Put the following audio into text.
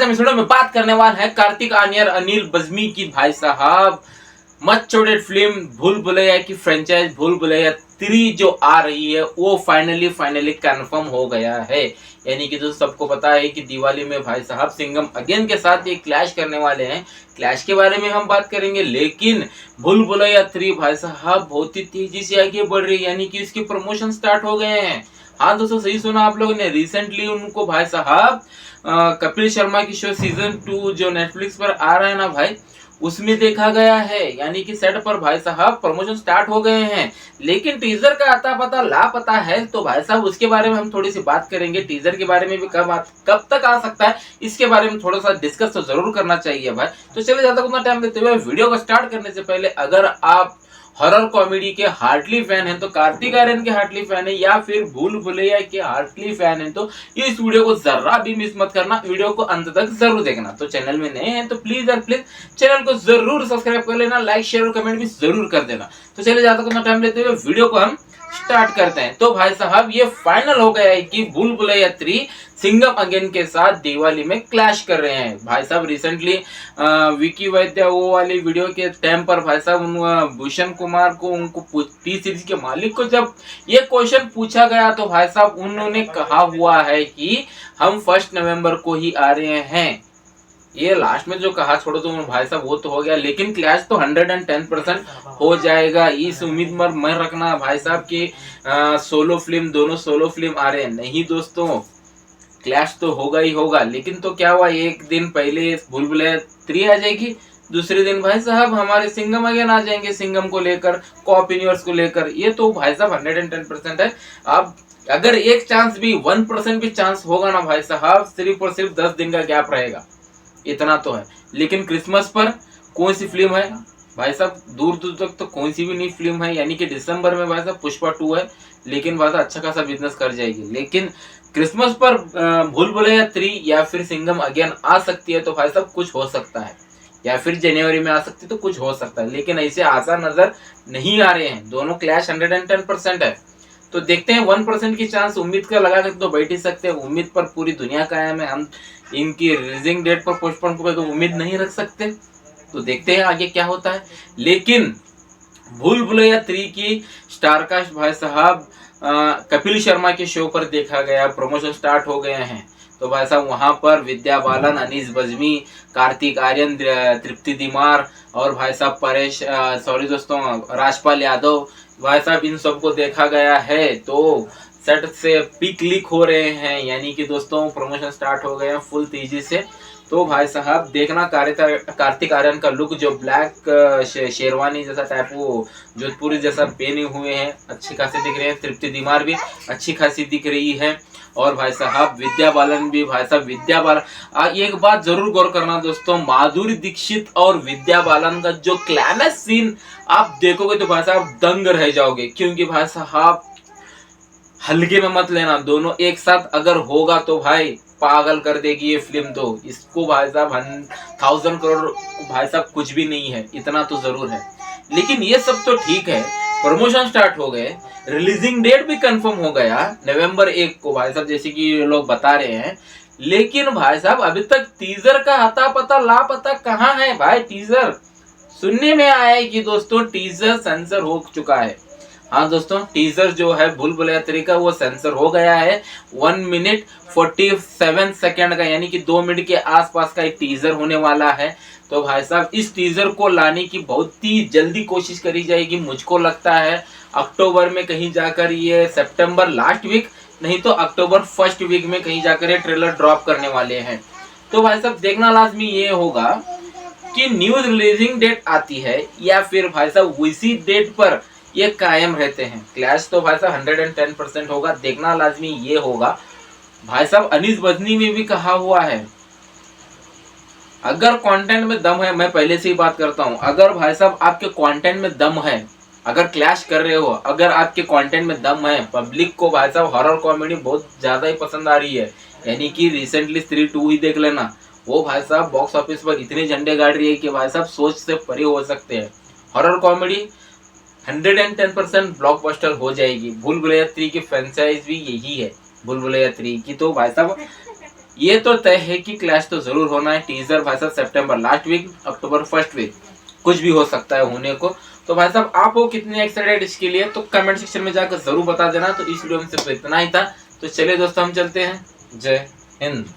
Episode में बात करने वाले हैं कार्तिक आर्यन अनिल बज्मी की भाई साहब मच चौड़ेड फिल्म भूल भुलैया की फ्रेंचाइज भूल भुलैया 3 जो आ रही है वो फाइनली कंफर्म हो गया है। यानी कि जो सबको पता है कि दिवाली में भाई साहब सिंघम अगेन के साथ ये क्लैश करने वाले हैं। क्लैश के बारे में हम बात करेंगे, लेकिन भूल भुलैया 3 भाई साहब बहुत ही तेजी से आगे बढ़ रही है, यानी कि इसके प्रमोशन स्टार्ट हो गए हैं। हाँ दोस्तों, सही सुना आप लोगों ने। रिसेंटली उनको भाई साहब कपिल शर्मा की शो सीजन 2 जो नेटफ्लिक्स पर आ रहा है ना भाई, उसमें देखा गया है। यानी कि सेट पर भाई साहब प्रमोशन स्टार्ट हो गए हैं, लेकिन टीजर का आता पता लापता है। तो भाई साहब उसके बारे में हम थोड़ी सी बात करेंगे। टीजर के बारे में भी कब तक आ सकता है, इसके बारे में थोड़ा सा डिस्कस तो जरूर करना चाहिए भाई। तो चलिए ज्यादा उतना टाइम देते हुए वीडियो को स्टार्ट करने से पहले, अगर आप हॉरर कॉमेडी के हार्टली फैन हैं तो कार्तिक आर्यन के हार्टली फैन है, या फिर भूल भुलैया के हार्टली फैन है, तो इस वीडियो को जरा भी मिस मत करना, वीडियो को अंत तक जरूर देखना। तो चैनल में नए हैं तो प्लीज यार प्लीज चैनल को जरूर सब्सक्राइब कर लेना, लाइक शेयर और कमेंट भी जरूर कर देना। तो चलिए ज्यादा कुछ टाइम लेते हुए वीडियो को हम स्टार्ट करते हैं। तो भाई साहब ये फाइनल हो गया है कि भूल भुलैया 3 सिंघम अगेन के साथ दिवाली में क्लैश कर रहे हैं। भाई साहब रिसेंटली विकी वैद्य वो वाली वीडियो के टाइम पर भाई साहब भूषण कुमार को उनको टी सीरीज के मालिक को जब ये क्वेश्चन पूछा गया तो भाई साहब उन्होंने कहा हुआ है कि हम 1 नवंबर को ही आ रहे हैं। ये लास्ट में जो कहा छोड़ो तो भाई साहब वो तो हो गया, लेकिन क्लैश तो 110% हो जाएगा। इस उम्मीद पर मैं रखना भाई साहब की सोलो फिल्म, दोनों सोलो फिल्म आ रहे हैं। नहीं दोस्तों, क्लैश तो होगा ही होगा। लेकिन तो क्या हुआ, एक दिन पहले भूल भुलैया 3 आ जाएगी, दूसरे दिन भाई साहब हमारे सिंघम अगेन आ जाएंगे, सिंघम को लेकर, कॉप यूनिवर्स को लेकर। ये तो भाई साहब 110% है। अब अगर एक चांस भी 1% भी चांस होगा ना भाई साहब, सिर्फ और सिर्फ 10 दिन का गैप रहेगा, इतना तो है। लेकिन क्रिसमस पर कौन सी फिल्म है भाई साहब, दूर दूर तक तो कौन सी भी नहीं फिल्म है। यानी कि दिसंबर में भाई साहब पुष्पा 2 है, लेकिन भाई साहब अच्छा खासा बिजनेस कर जाएगी। लेकिन क्रिसमस पर भूल भुलैया 3 या फिर सिंघम अगेन आ सकती है, तो भाई साहब कुछ हो सकता है, या फिर जनवरी में आ सकती है तो कुछ हो सकता है। लेकिन ऐसे आसान नजर नहीं आ रहे हैं। दोनों क्लैश 110% है। तो देखते हैं 1% की चांस उम्मीद का लगा कर तो बैठ ही सकते हैं। उम्मीद पर पूरी दुनिया कायम है, हम इनकी रिलीजिंग डेट पर पोस्टपोन को तो उम्मीद नहीं रख सकते। तो देखते हैं आगे क्या होता है। लेकिन भूल भुलैया 3 की स्टारकास्ट भाई साहब कपिल शर्मा के शो पर देखा गया, प्रमोशन स्टार्ट हो गए हैं। तो भाई साहब वहां पर विद्या बालन, अनीस बज्मी, कार्तिक आर्यन, तृप्ति दिमार और भाई साहब परेश सॉरी दोस्तों राजपाल यादव, भाई साहब इन सबको देखा गया है। तो सेट से पिक लीक हो रहे हैं, यानी कि दोस्तों प्रमोशन स्टार्ट हो गए हैं फुल तेजी से। तो भाई साहब देखना कार्तिक आर्यन का लुक, जो ब्लैक शेरवानी जैसा टाइप वो जोधपुरी जैसा पहने हुए हैं, अच्छी खासी दिख रहे हैं। तृप्ति दिमार भी अच्छी खासी दिख रही है। और भाई साहब विद्या बालन भी, भाई साहब विद्या बालन एक बात जरूर गौर करना दोस्तों, माधुरी दीक्षित और विद्या बालन का जो क्लाइमैक्स सीन आप देखोगे तो भाई साहब दंग रह जाओगे। क्योंकि भाई साहब हल्के में मत लेना, दोनों एक साथ अगर होगा तो भाई पागल कर देगी ये फिल्म। तो इसको भाई साहब 1000 करोड़ भाई साहब कुछ भी नहीं है, इतना तो जरूर है। लेकिन ये सब तो ठीक है, प्रमोशन स्टार्ट हो गए, रिलीजिंग डेट भी कंफर्म हो गया नवंबर 1 को भाई साहब, जैसे कि लोग बता रहे हैं। लेकिन भाई साहब अभी तक टीजर का अता पता लापता कहाँ है भाई। टीजर सुनने में आया है कि दोस्तों टीजर सेंसर हो चुका है। हाँ दोस्तों, टीजर जो है भूल भुलैया 3 का वो सेंसर हो गया है। 1 मिनट 47 सेकेंड का, यानी कि 2 मिनट के आसपास का एक टीजर होने वाला है। तो भाई साहब इस टीजर को लाने की बहुत ही जल्दी कोशिश करी जाएगी। मुझको लगता है अक्टूबर में कहीं जाकर, ये सितंबर लास्ट वीक नहीं तो अक्टूबर फर्स्ट वीक में कहीं जाकर ये ट्रेलर ड्रॉप करने वाले हैं। तो भाई साहब देखना लाजमी ये होगा कि न्यूज रिलीजिंग डेट आती है या फिर भाई साहब उसी डेट पर ये कायम रहते हैं। क्लैश तो भाई साहब 110% होगा, देखना लाजमी ये होगा। भाई साहब अनीस बजनी में भी कहा हुआ है, अगर कंटेंट में दम है, मैं पहले से ही बात करता हूं, अगर भाई साहब आपके कंटेंट में दम है, अगर क्लैश कर रहे हो, अगर आपके कंटेंट में दम है, पब्लिक को भाई साहब हॉरर कॉमेडी बहुत ज्यादा ही पसंद आ रही है। यानी कि रिसेंटली स्त्री 2 ही देख लेना, वो भाई साहब बॉक्स ऑफिस पर इतने झंडे गाड़ रही है कि भाई साहब सोच से परे हो सकते हैं। हॉरर कॉमेडी 110% ब्लॉकबस्टर हो जाएगी। भूल भुलैया 3 की फ्रेंचाइज भी यही है, भूल भुलैया 3 की। तो भाई साहब ये तो तय है कि क्लैश तो जरूर होना है। टीजर भाई साहब सितंबर लास्ट वीक, अक्टूबर फर्स्ट वीक, कुछ भी हो सकता है होने को। तो भाई साहब आप हो कितने एक्साइटेड इसके लिए, तो कमेंट सेक्शन में जाकर जरूर बता देना। तो इस वीडियो में सिर्फ इतना ही था। तो चलिए दोस्तों हम चलते हैं। जय हिंद।